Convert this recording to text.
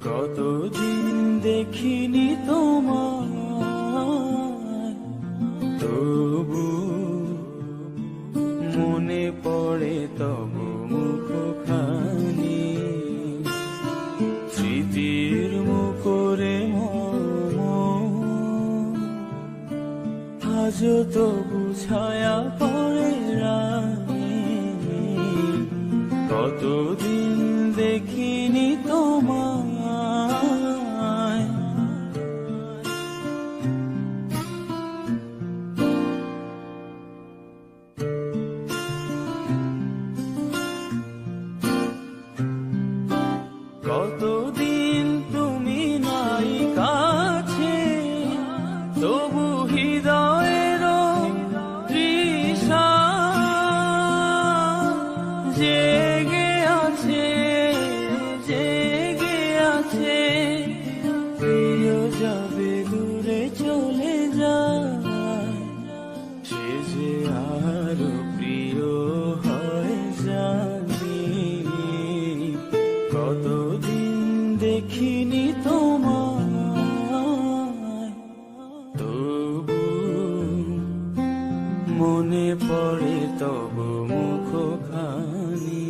কতদিন দেখিনি তোমায়, তবু মনে পড়ে তব মুখখানি। স্মৃতির মুখরে আজও তবু ছায়া পড়ে রানী। কতদিন দেখিনি তোমায়, কতদিন তুমি নাই কাছে, তবু হৃদয়ের তৃষা জেগে আছে, জেগে আছে। প্রিয় যাবে দূরে চলে যায়, সে যে আরো প্রিয় হয় জানি। কতদিন দেখিনি তোমায়, তবু মনে পড়ে তব মুখখানি।